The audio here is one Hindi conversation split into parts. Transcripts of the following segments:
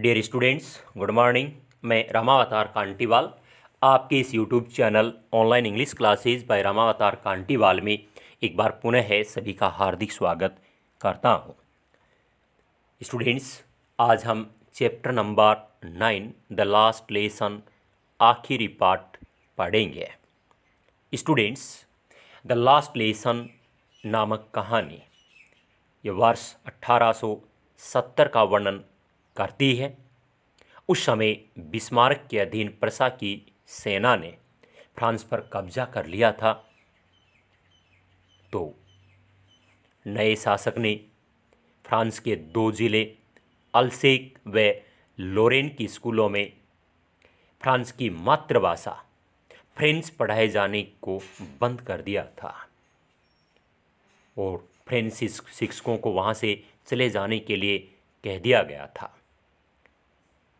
Dear students, good morning. मैं रामावतार कांटीवाल आपके इस YouTube channel online English classes by Ramavatar Kantiwal में एक बार पुनः है सभी का हार्दिक स्वागत करता हूं। स्टूडेंट्स, आज हम chapter number 9 the last lesson आखिरी पार्ट पढ़ेंगे। स्टूडेंट्स, द लास्ट लेसन नामक कहानी ये वर्ष 1870 का वर्णन करती है। उस समय बिस्मार्क के अधीन प्रशा की सेना ने फ्रांस पर कब्जा कर लिया था। तो नए शासक ने फ्रांस के 2 जिले अल्सेक व लोरेन की स्कूलों में फ्रांस की मातृभाषा फ्रेंच पढ़ाए जाने को बंद कर दिया था और फ्रेंच शिक्षकों को वहाँ से चले जाने के लिए कह दिया गया था।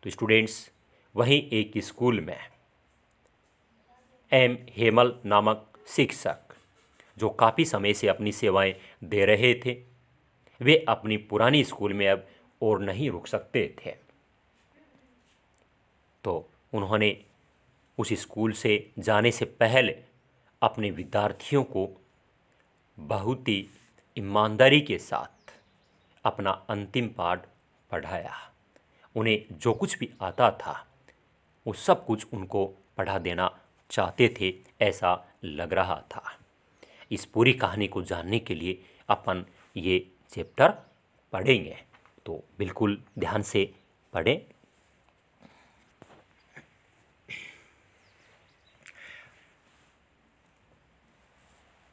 तो स्टूडेंट्स, वहीं एक स्कूल में एम हेमल नामक शिक्षक जो काफ़ी समय से अपनी सेवाएं दे रहे थे, वे अपनी पुरानी स्कूल में अब और नहीं रुक सकते थे। तो उन्होंने उस स्कूल से जाने से पहले अपने विद्यार्थियों को बहुत ही ईमानदारी के साथ अपना अंतिम पाठ पढ़ाया। उन्हें जो कुछ भी आता था वो सब कुछ उनको पढ़ा देना चाहते थे, ऐसा लग रहा था। इस पूरी कहानी को जानने के लिए अपन ये चैप्टर पढ़ेंगे, तो बिल्कुल ध्यान से पढ़ें।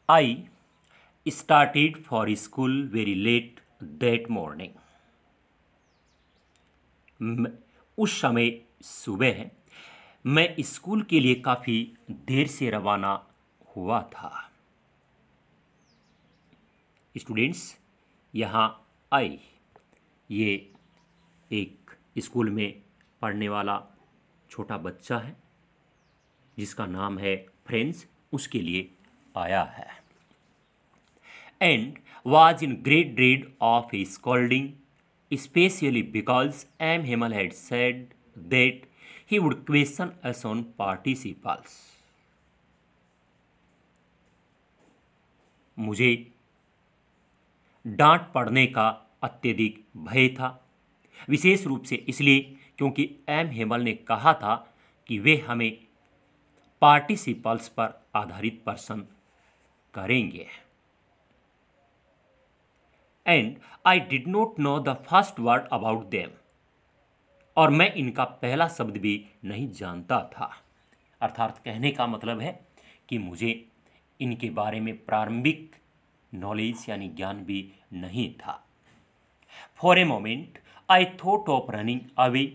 I started for school very late that morning. उस समय सुबह है, मैं स्कूल के लिए काफ़ी देर से रवाना हुआ था। स्टूडेंट्स, यहाँ आई ये एक स्कूल में पढ़ने वाला छोटा बच्चा है जिसका नाम है फ्रेंच, उसके लिए आया है। And was in great dread of his scolding, especially because M. Himal had said that he would question us on participles. मुझे डांट पड़ने का अत्यधिक भय था, विशेष रूप से इसलिए क्योंकि एम हेमल ने कहा था कि वे हमें पार्टिसिपल्स पर आधारित प्रश्न करेंगे। And I did not know the first word about them. और मैं इनका पहला शब्द भी नहीं जानता था। अर्थात कहने का मतलब है कि मुझे इनके बारे में प्रारंभिक नॉलेज यानी ज्ञान भी नहीं था। For a moment, I thought of running away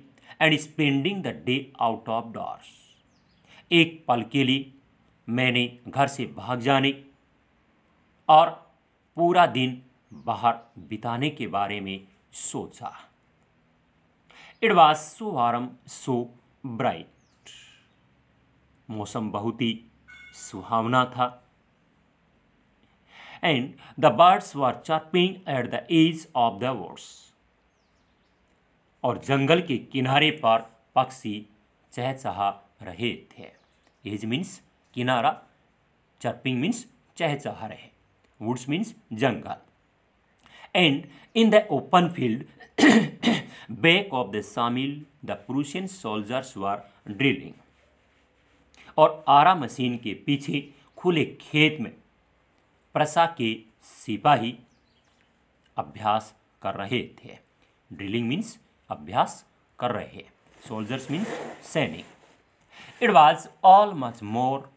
and spending the day out of doors. एक पल के लिए मैंने घर से भाग जाने और पूरा दिन बाहर बिताने के बारे में सोचा। It was so warm, so bright. मौसम बहुत ही सुहावना था। And the birds were chirping at the edge of the woods. और जंगल के किनारे पर पक्षी चहचहा रहे थे। एज मीन्स किनारा, चर्पिंग मीन्स चहचहा रहे, वुड्स मीन्स जंगल। And in the open field back of the sawmill, the Prussian soldiers were drilling. और आरा मशीन के पीछे खुले खेत में प्रशा के सिपाही अभ्यास कर रहे थे। ड्रिलिंग मीन्स अभ्यास कर रहे, सोल्जर्स मीन्स सैनिक। It was all much more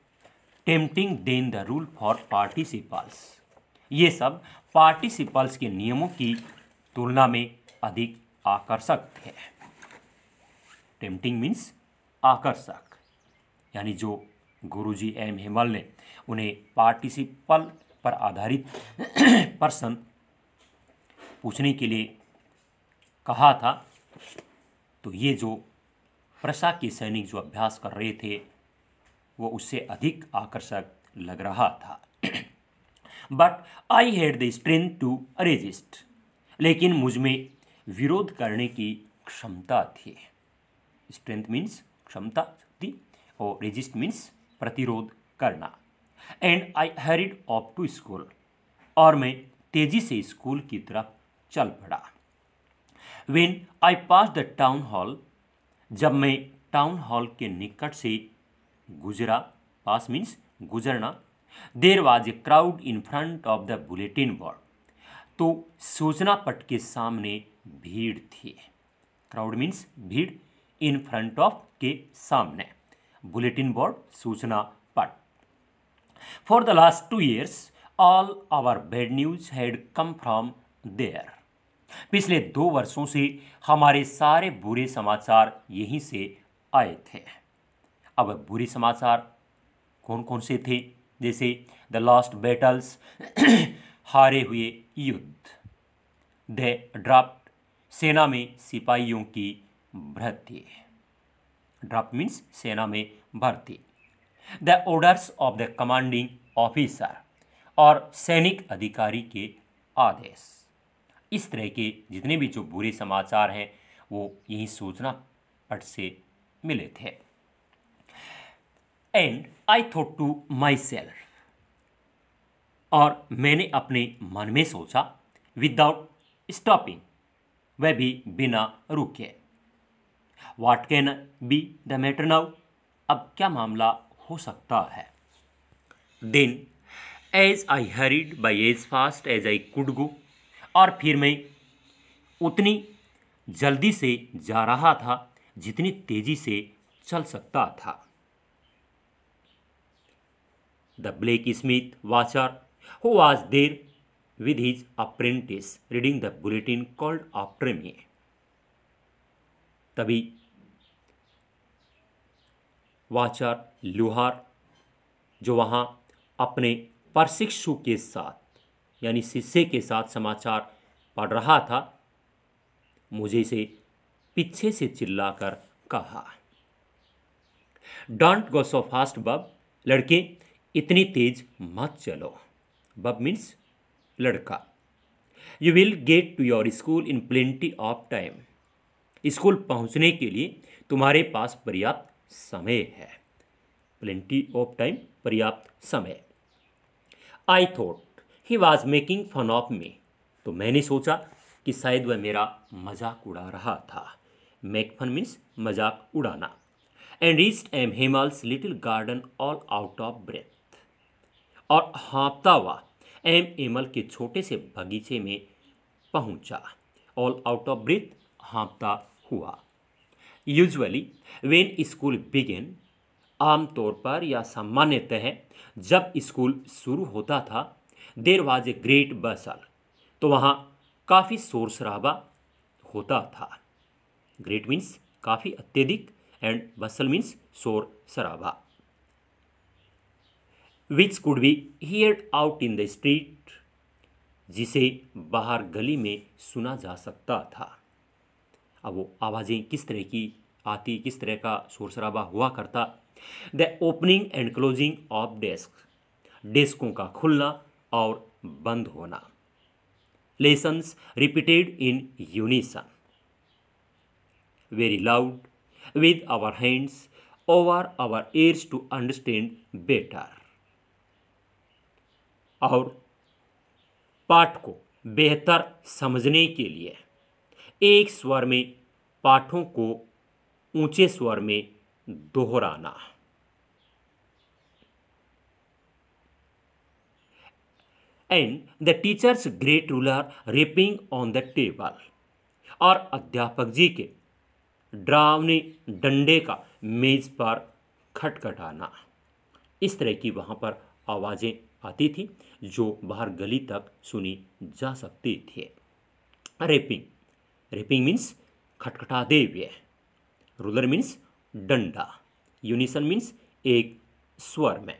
tempting than the rule for participles. ये सब पार्टिसिपल्स के नियमों की तुलना में अधिक आकर्षक थे। टेम्पटिंग मीन्स आकर्षक, यानी जो गुरुजी एम हेमल ने उन्हें पार्टिसिपल पर आधारित प्रश्न पूछने के लिए कहा था, तो ये जो प्रशा के सैनिक जो अभ्यास कर रहे थे वो उससे अधिक आकर्षक लग रहा था। But I had the strength to resist. लेकिन मुझ में विरोध करने की क्षमता थी। स्ट्रेंथ मीन्स क्षमता, शक्ति, और रेजिस्ट मीन्स प्रतिरोध करना। And I hurried off to school, और मैं तेजी से स्कूल की तरफ चल पड़ा। When I pass the town hall, जब मैं टाउन हॉल के निकट से गुजरा, पास मीन्स गुजरना, there was a crowd in front of the bulletin board, तो सूचना पट के सामने भीड़ थी। क्राउड मीन्स भीड़, इन फ्रंट ऑफ के सामने, बुलेटिन बोर्ड सूचना पट। For the last 2 years all our bad news had come from there, पिछले 2 वर्षों से हमारे सारे बुरे समाचार यहीं से आए थे। अब बुरे समाचार कौन कौन से थे? जैसे द लॉस्ट बैटल्स, हारे हुए युद्ध, द ड्राफ्ट, सेना में सिपाहियों की भर्ती, ड्राफ्ट मीन्स सेना में भर्ती, the orders of the commanding officer, और सैनिक अधिकारी के आदेश। इस तरह के जितने भी जो बुरे समाचार हैं वो यही सूचना पट से मिले थे। And I thought to myself, और मैंने अपने मन में सोचा, विदाउट स्टॉपिंग, वह भी बिना रुके, what can be the matter now, अब क्या मामला हो सकता है। Then as I hurried by as fast as I could go, और फिर मैं उतनी जल्दी से जा रहा था जितनी तेजी से चल सकता था। The blacksmith Wachter who was there with his apprentice reading the bulletin called after me, तभी वाचर लुहार जो वहां अपने प्रशिक्षु के साथ यानी शिष्य के साथ समाचार पढ़ रहा था, मुझे से पीछे से चिल्लाकर कहा, डोंट गो सो फास्ट बब, लड़के इतनी तेज मत चलो। बब मीन्स लड़का। You will get to your school in plenty of time, school पहुंचने के लिए तुम्हारे पास पर्याप्त समय है। प्लेंटी ऑफ टाइम, पर्याप्त समय। I thought he was making fun of me, तो मैंने सोचा कि शायद वह मेरा मजाक उड़ा रहा था। मेक फन मीन्स मजाक उड़ाना। And reached M Hamel's little garden all out of breath, और हाँफता हुआ एम एमल के छोटे से बगीचे में पहुंचा। ऑल आउट ऑफ ब्रेथ, हाँफता हुआ। यूजुअली व्हेन स्कूल बिगिन, आमतौर पर या सामान्यतः जब स्कूल शुरू होता था, देर वाज ए ग्रेट बसल, तो वहाँ काफ़ी शोर शराबा होता था। ग्रेट मीन्स काफ़ी, अत्यधिक, एंड बसल मीन्स शोर शराबा। Which could be heard out in the street, जिसे बाहर गली में सुना जा सकता था। अब वो आवाज़ें किस तरह की आती, किस तरह का शोर शराबा हुआ करता। The opening and closing of desk, डेस्कों का खुलना और बंद होना। Lessons repeated in unison, very loud, with our hands over our ears to understand better, और पाठ को बेहतर समझने के लिए एक स्वर में पाठों को ऊंचे स्वर में दोहराना। And the teachers great ruler rapping on the table, और अध्यापक जी के डरावने डंडे का मेज पर खटखटाना। इस तरह की वहाँ पर आवाज़ें आती थी जो बाहर गली तक सुनी जा सकती थी। रेपिंग, रेपिंग मीन्स खटखटाते हुए, रूलर मीन्स डंडा, यूनिसन मीन्स एक स्वर में।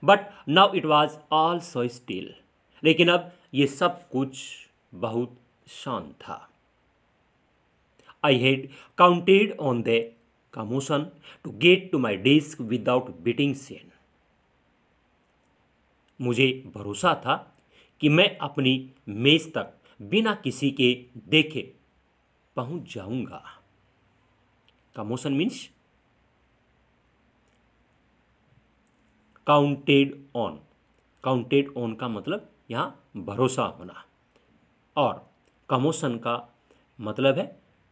But now it was all so still, लेकिन अब ये सब कुछ बहुत शांत था। I had counted on the commotion to get to my desk without being seen. मुझे भरोसा था कि मैं अपनी मेज तक बिना किसी के देखे पहुंच जाऊंगा। Commotion means counted on. Counted on का मतलब यहाँ भरोसा होना, और कमोशन का मतलब है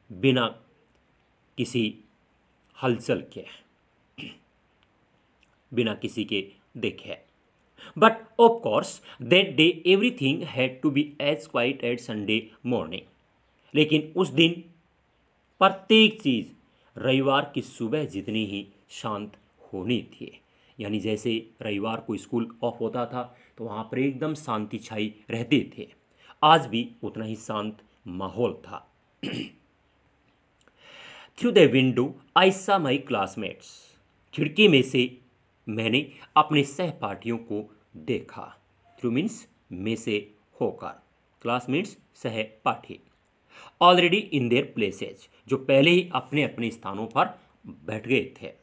बिना किसी हलचल के, बिना किसी के देखे। But of course that day everything had to be as quiet as Sunday morning. लेकिन उस दिन प्रत्येक चीज़ रविवार की सुबह जितनी ही शांत होनी थी। यानी जैसे रविवार को स्कूल ऑफ होता था तो वहाँ पर एकदम शांति छाई रहती थी, आज भी उतना ही शांत माहौल था। थ्रू द विंडो आई सा माई क्लासमेट्स। खिड़की में से मैंने अपने सहपाठियों को देखा। थ्रू मीन्स में से होकर, क्लास मीन्स सहपाठी। ऑलरेडी इन देयर प्लेसेज, जो पहले ही अपने अपने स्थानों पर बैठ गए थे।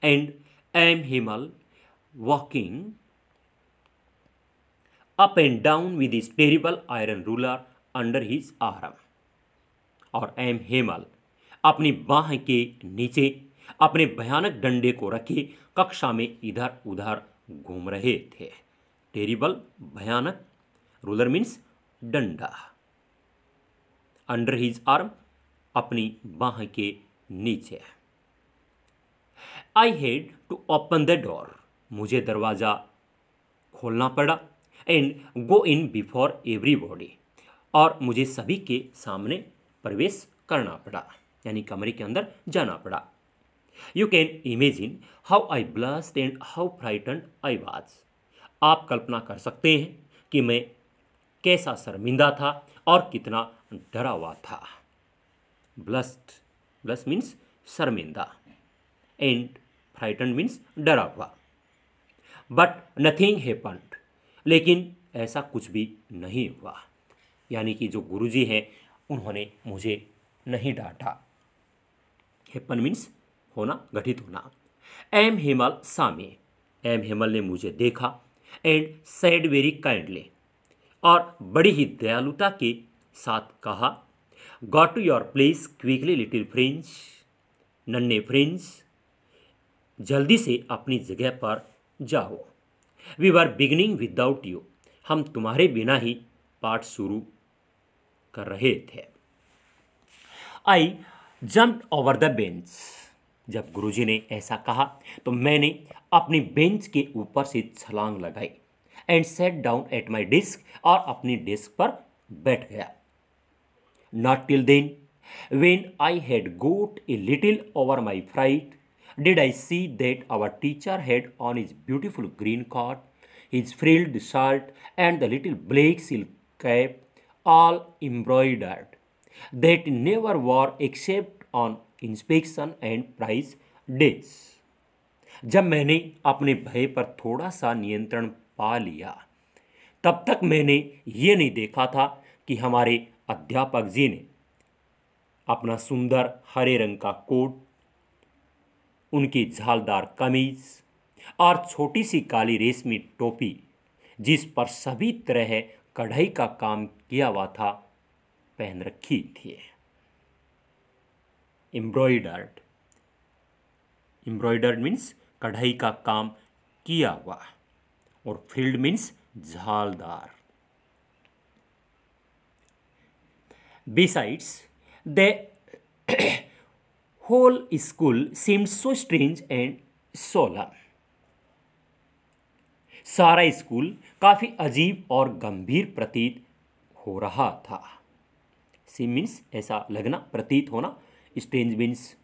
And M Hamel walking up and down with his terrible iron ruler under his arm. और एम हेमल अपनी बाह के नीचे अपने भयानक डंडे को रखे कक्षा में इधर उधर घूम रहे थे। टेरिबल भयानक, रूलर मीन्स डंडा, अंडर हिज आर्म अपनी बाह के नीचे। I had to open the door, मुझे दरवाजा खोलना पड़ा। And go in before everybody, और मुझे सभी के सामने प्रवेश करना पड़ा, यानी कमरे के अंदर जाना पड़ा। You can imagine how I blessed and how frightened I was. आप कल्पना कर सकते हैं कि मैं कैसा शर्मिंदा था और कितना डरा हुआ था। ब्लस्ड, ब्लस मीन्स शर्मिंदा, एंड फ्राइटन्ड मीन्स डरा हुआ। बट नथिंग हैपन्ड, लेकिन ऐसा कुछ भी नहीं हुआ। यानी कि जो गुरुजी हैं उन्होंने मुझे नहीं डांटा। हैपन मीन्स होना, घटित होना। एम हेमल सामे, एम हेमल ने मुझे देखा। एंड सैड वेरी काइंडली, और बड़ी ही दयालुता के साथ कहा, go to your place quickly little Franz, नन्हे फ्रेंच, जल्दी से अपनी जगह पर जाओ। We were beginning without you, हम तुम्हारे बिना ही पाठ शुरू कर रहे थे। I jumped over the bench, जब गुरुजी ने ऐसा कहा तो मैंने अपनी बेंच के ऊपर से छलांग लगाई। And sat down at my desk, और अपनी डेस्क पर बैठ गया। Not till then, when I had got a little over my fright, did I see that our teacher had on his beautiful green coat, his frilled shirt, and the little black silk cap, all embroidered, that never wore except on inspection and prize days. जब मैंने अपने भय पर थोड़ा सा नियंत्रण पा लिया, तब तक मैंने ये नहीं देखा था कि हमारे अध्यापक जी ने अपना सुंदर हरे रंग का कोट, उनकी झालदार कमीज और छोटी सी काली रेशमी टोपी, जिस पर सभी तरह कढ़ाई का काम किया हुआ था, पहन रखी थी। एम्ब्रॉयडर्ड, एम्ब्रॉयडर्ड मीन्स कढ़ाई का काम किया हुआ, और फ्रिल्ड मीन्स झालदार। Besides the whole school seemed so strange and solemn. सारा स्कूल काफी अजीब और गंभीर प्रतीत हो रहा था। सीम मीन्स ऐसा लगना, प्रतीत होना, स्ट्रेंज मीन्स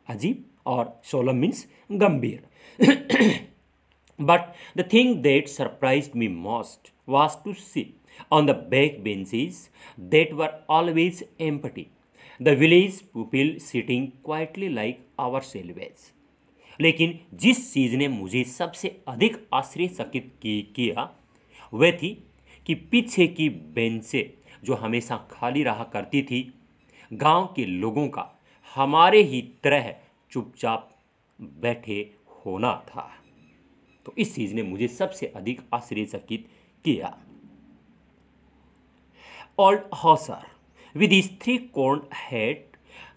अजीब, और सोलम मीन्स गंभीर। But the thing that surprised me most was to see on the back benches that were always empty the village pupil sitting quietly like ourselves. लेकिन जिस चीज़ ने मुझे सबसे अधिक आश्चर्यचकित किया वह थी कि पीछे की बेंचें जो हमेशा खाली रहा करती थी, गांव के लोगों का हमारे ही तरह चुपचाप बैठे होना था। तो इस चीज़ ने मुझे सबसे अधिक आश्चर्यचकित किया। Old Hauser With his three-cornered head,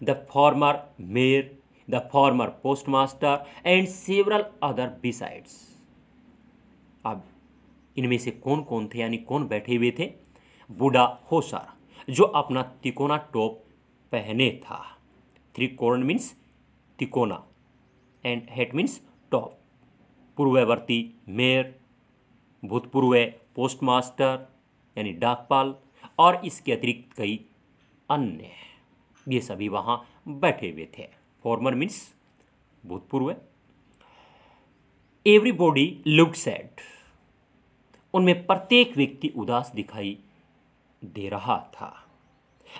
the former mayor, the former postmaster, and several other besides. अब इनमें से कौन कौन थे, यानी कौन बैठे हुए थे? बूढ़ा होसर जो अपना तिकोना टोप पहने था। Three corn means Tikona and head means top. पूर्ववर्ती मेयर, भूतपूर्व पोस्टमास्टर यानी डाकपाल, और इसके अतिरिक्त कई अन्य, ये सभी वहां बैठे हुए थे। फॉर्मर मीन्स भूतपूर्व। एवरीबॉडी लुक्ड सैड, उनमें प्रत्येक व्यक्ति उदास दिखाई दे रहा था।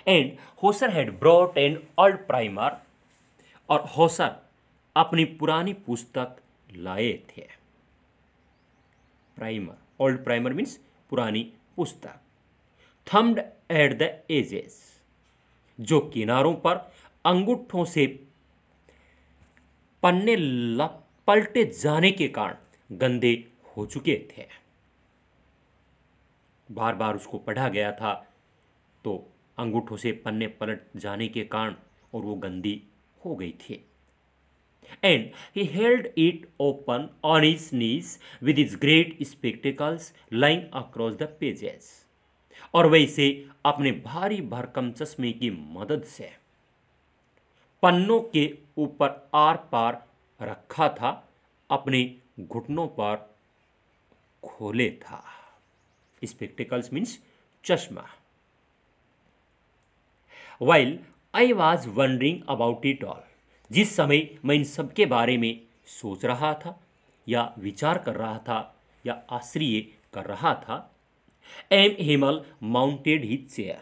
And Hauser had brought an old primer, और होसर अपनी पुरानी पुस्तक लाए थे। प्राइमर, ओल्ड प्राइमर मीन्स पुरानी पुस्तक। थम्ड एट द एजेस, जो किनारों पर अंगूठों से पन्ने पलटे जाने के कारण गंदे हो चुके थे। बार बार उसको पढ़ा गया था तो अंगूठों से पन्ने पलट जाने के कारण और वो गंदी हो गई थी। And he held it open on his knees with his great spectacles lying across the pages. और वह इसे अपने भारी भरकम चश्मे की मदद से पन्नों के ऊपर आर पार रखा था, अपने घुटनों पर खोले था। स्पेक्टिकल्स मीन्स चश्मा। While I was wondering about it all, जिस समय मैं इन सब के बारे में सोच रहा था या विचार कर रहा था या आश्चर्य कर रहा था, M Hemal mounted his chair,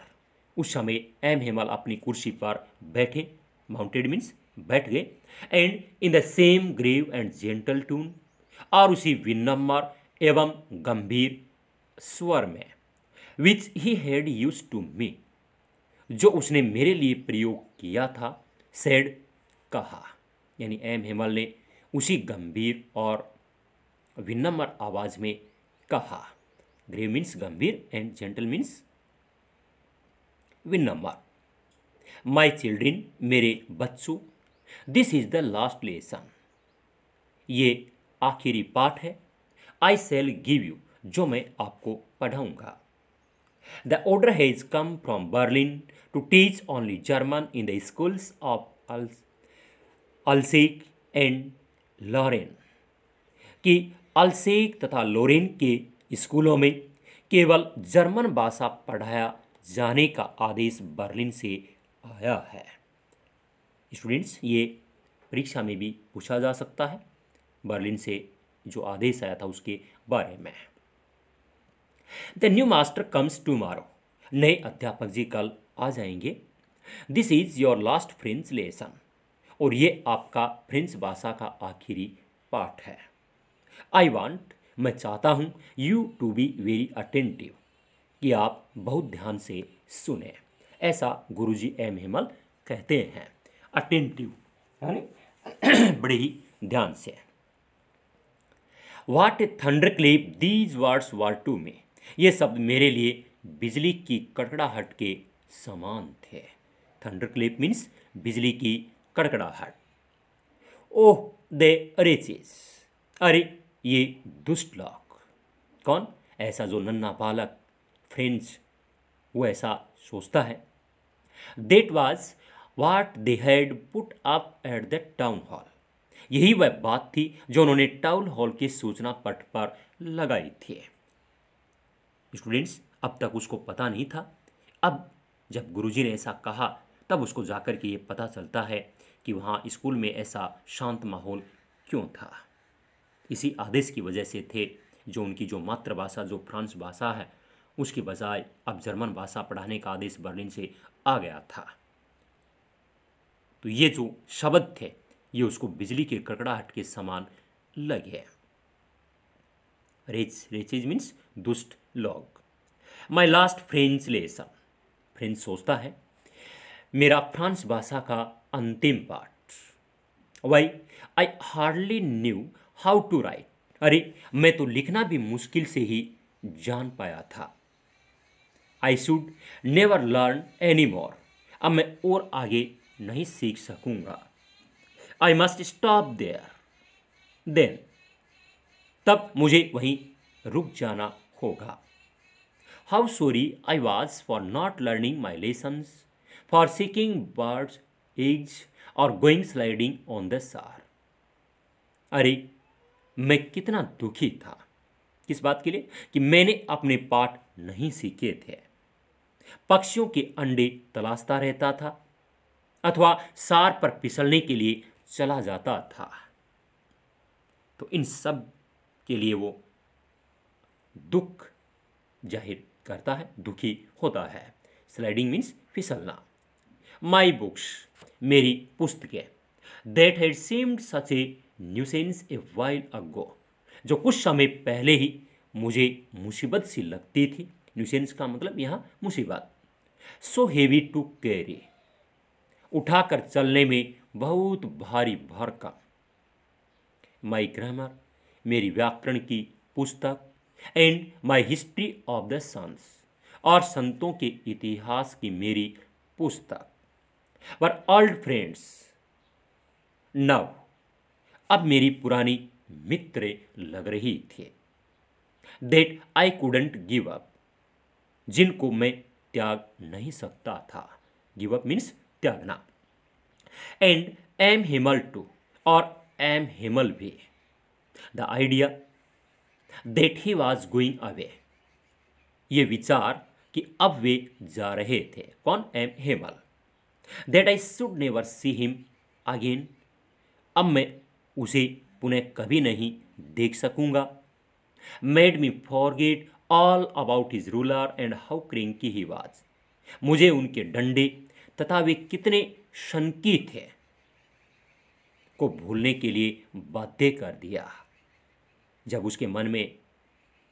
उस समय एम हेमल अपनी कुर्सी पर बैठे, माउंटेड मीन्स बैठ गए, and in the same grave and gentle tone, और उसी विनम्र एवं गंभीर स्वर में, which he had used to me, जो उसने मेरे लिए प्रयोग किया था, सेड कहा, यानी एम हेमल ने उसी गंभीर और विनम्र आवाज में कहा। ग्रेव मीन्स गंभीर एंड जेंटल मीन्स विनम्र। माय चिल्ड्रन, मेरे बच्चों, this is the last lesson, ये आखिरी पाठ है। आई शैल गिव यू, जो मैं आपको पढ़ाऊंगा। The order has come from Berlin to teach only German in the schools of Alsace and Lorraine, कि अल्सेक तथा लोरेन के स्कूलों में केवल जर्मन भाषा पढ़ाया जाने का आदेश बर्लिन से आया है। स्टूडेंट्स, ये परीक्षा में भी पूछा जा सकता है, बर्लिन से जो आदेश आया था उसके बारे में। The new master comes tomorrow, नए अध्यापक जी कल आ जाएंगे। This is your last French lesson, और ये आपका फ्रेंच भाषा का आखिरी पाठ है। आई वांट, मैं चाहता हूँ, you to be very attentive, कि आप बहुत ध्यान से सुने। ऐसा गुरुजी एम हेमल कहते हैं। अटेंटिव यानी बड़े ही ध्यान से। What a thunderclap these words were to me, ये शब्द मेरे लिए बिजली की कड़कड़ाहट के समान थे। थंडरक्लेप मीन्स बिजली की कड़कड़ाहट। ओह दे रेचेस, अरे ये दुष्ट लोग। कौन? ऐसा जो नन्हा बालक फ्रेंच वो ऐसा सोचता है। That was what they had put up at the town hall, यही वह बात थी जो उन्होंने टाउन हॉल के सूचना पट पर लगाई थी। स्टूडेंट्स, अब तक उसको पता नहीं था। अब जब गुरुजी ने ऐसा कहा तब उसको जाकर के ये पता चलता है कि वहाँ स्कूल में ऐसा शांत माहौल क्यों था। इसी आदेश की वजह से थे जो उनकी जो मातृभाषा जो फ्रांस भाषा है उसकी बजाय अब जर्मन भाषा पढ़ाने का आदेश बर्लिन से आ गया था। तो ये जो शब्द थे ये उसको बिजली के कड़कड़ाहट के समान लगे। रेचेज मीन्स दुष्ट लोग। My last French lesson, Franz सोचता है, मेरा फ्रांस भाषा का अंतिम पाठ। Why I hardly knew how to write, अरे मैं तो लिखना भी मुश्किल से ही जान पाया था। I should never learn any more. अब मैं और आगे नहीं सीख सकूंगा। I must stop there. Then, तब मुझे वहीं रुक जाना होगा। How sorry I was for not learning my lessons, for seeking birds eggs और going sliding on the Saar. अरे, मैं कितना दुखी था। किस बात के लिए? कि मैंने अपने पाठ नहीं सीखे थे। पक्षियों के अंडे तलाशता रहता था अथवा सार पर फिसलने के लिए चला जाता था। तो इन सब के लिए वो दुख जाहिर करता है, दुखी होता है। स्लाइडिंग मीन्स फिसलना। माई बुक्स, मेरी पुस्तकें, that had seemed such a nuisance a while ago, जो कुछ समय पहले ही मुझे मुसीबत सी लगती थी। न्यूसेंस का मतलब यहाँ मुसीबत। सो हेवी टू कैरी, उठाकर चलने में बहुत भारी भरकम। माई ग्रामर, मेरी व्याकरण की पुस्तक, and my history of the saints, और संतों के इतिहास की मेरी पुस्तक। वर ओल्ड फ्रेंड्स नव, अब मेरी पुरानी मित्र लग रही थी। That I couldn't give up, जिनको मैं त्याग नहीं सकता था। गिव अप मीन्स त्यागना। एंड एम हिमल टू, और एम हिमल भी। The idea that he was going away, ये विचार कि अब वे जा रहे थे। कौन? M Hamel. That I should never see him again, अब मैं उसे पुनः कभी नहीं देख सकूंगा। Made me forget all about his ruler and how क्रिंकी he was, मुझे उनके डंडे तथा वे कितने शनकी थे को भूलने के लिए बाध्य कर दिया। जब उसके मन में,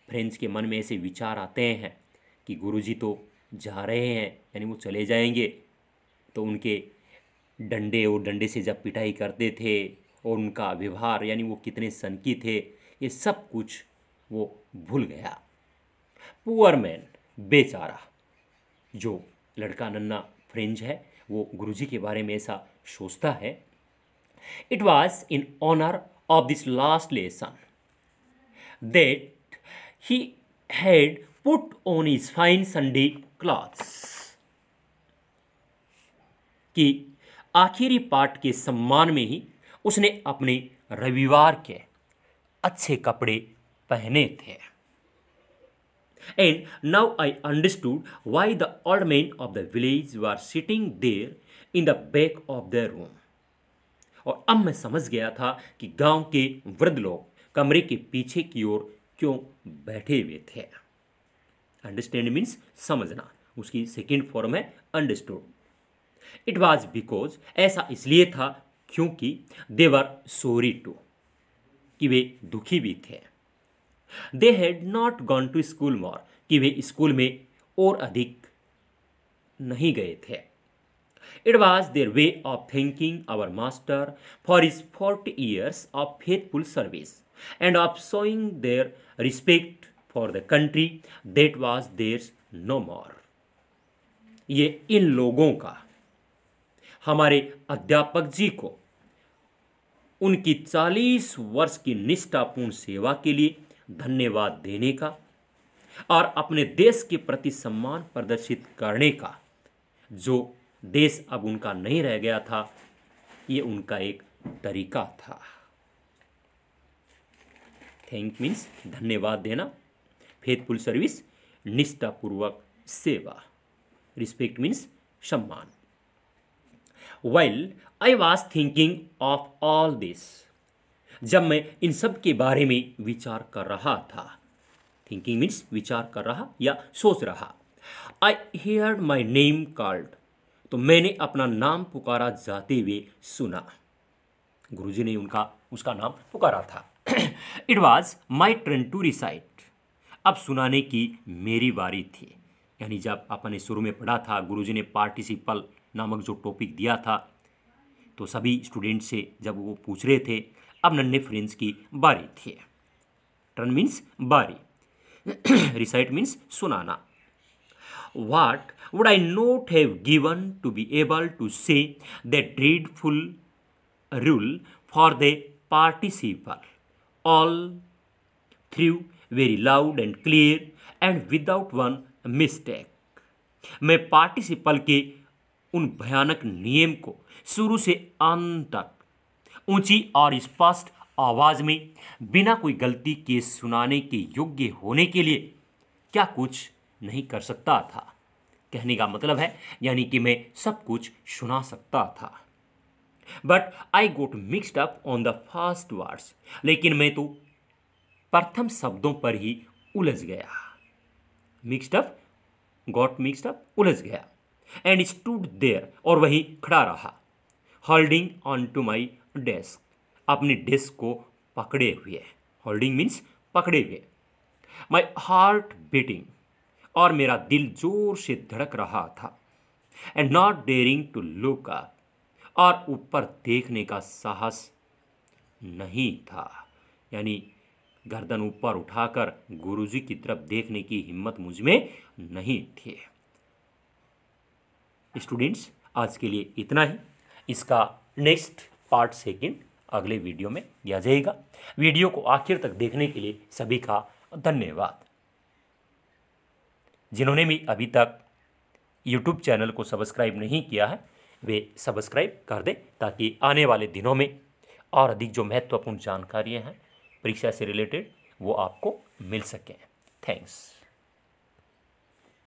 फ्रेंड्स के मन में ऐसे विचार आते हैं कि गुरुजी तो जा रहे हैं, यानी वो चले जाएंगे, तो उनके डंडे और डंडे से जब पिटाई करते थे और उनका व्यवहार, यानी वो कितने सनकी थे, ये सब कुछ वो भूल गया। पुअर मैन, बेचारा। जो लड़का नन्ना फ्रेंच है वो गुरुजी के बारे में ऐसा सोचता है। It was in honour of this last lesson that he had put on his fine Sunday clothes, कि आखिरी पाठ के सम्मान में ही उसने अपने रविवार के अच्छे कपड़े पहने थे। And now I understood why the old man of the village were sitting there in the back of the room, और अब मैं समझ गया था कि गांव के वृद्ध लोग कमरे के पीछे की ओर क्यों बैठे हुए थे। अंडरस्टैंड मीन्स समझना, उसकी सेकेंड फॉर्म है अंडरस्टूड। इट वॉज बिकॉज, ऐसा इसलिए था क्योंकि दे वर सॉरी टू, कि वे दुखी भी थे। They had not gone to school more, कि वे स्कूल में और अधिक नहीं गए थे। It was their way of thanking our master for his 40 years of faithful service and of showing their respect for the country that was theirs no more. ये इन लोगों का हमारे अध्यापक जी को उनकी 40 वर्ष की निष्ठापूर्ण सेवा के लिए धन्यवाद देने का और अपने देश के प्रति सम्मान प्रदर्शित करने का, जो देश अब उनका नहीं रह गया था, ये उनका एक तरीका था। थैंक मीन्स धन्यवाद देना, फेथफुल सर्विस निष्ठापूर्वक सेवा, रिस्पेक्ट मीन्स सम्मान। While I was thinking of all this, जब मैं इन सब के बारे में विचार कर रहा था, थिंकिंग मीन्स विचार कर रहा या सोच रहा, आई हियर्ड माई नेम कॉल्ड, तो मैंने अपना नाम पुकारा जाते हुए सुना। गुरुजी ने उसका नाम पुकारा था। It was my turn to recite, अब सुनाने की मेरी बारी थी। यानी जब आपने शुरू में पढ़ा था, गुरुजी ने पार्टिसिपल नामक जो टॉपिक दिया था, तो सभी स्टूडेंट से जब वो पूछ रहे थे, अब नन्हे फ्रेंड्स की बारी थी। टर्न मीन्स बारी, रिसाइट मीन्स सुनाना। What would I not have given to be able to say that dreadful rule for the participle, all through very loud and clear and without one mistake. मैं पार्टिसिपल के उन भयानक नियम को शुरू से अंत तक ऊंची और स्पष्ट आवाज में बिना कोई गलती के सुनाने के योग्य होने के लिए क्या कुछ नहीं कर सकता था। कहने का मतलब है यानी कि मैं सब कुछ सुना सकता था। But I got mixed up on the first words, लेकिन मैं तो प्रथम शब्दों पर ही उलझ गया। Mixed up, got mixed up, उलझ गया। एंड स्टूड देयर, और वहीं खड़ा रहा। Holding on to my desk, अपनी डेस्क को पकड़े हुए। होल्डिंग मीन्स पकड़े हुए। माई हार्ट बीटिंग, और मेरा दिल जोर से धड़क रहा था। And not daring to look up, और ऊपर देखने का साहस नहीं था। यानी गर्दन ऊपर उठाकर गुरुजी की तरफ देखने की हिम्मत मुझ में नहीं थी। स्टूडेंट्स, आज के लिए इतना ही। इसका नेक्स्ट पार्ट सेकंड अगले वीडियो में दिया जाएगा। वीडियो को आखिर तक देखने के लिए सभी का धन्यवाद। जिन्होंने भी अभी तक YouTube चैनल को सब्सक्राइब नहीं किया है वे सब्सक्राइब कर दें, ताकि आने वाले दिनों में और अधिक जो महत्वपूर्ण जानकारियां हैं परीक्षा से रिलेटेड वो आपको मिल सकें। थैंक्स।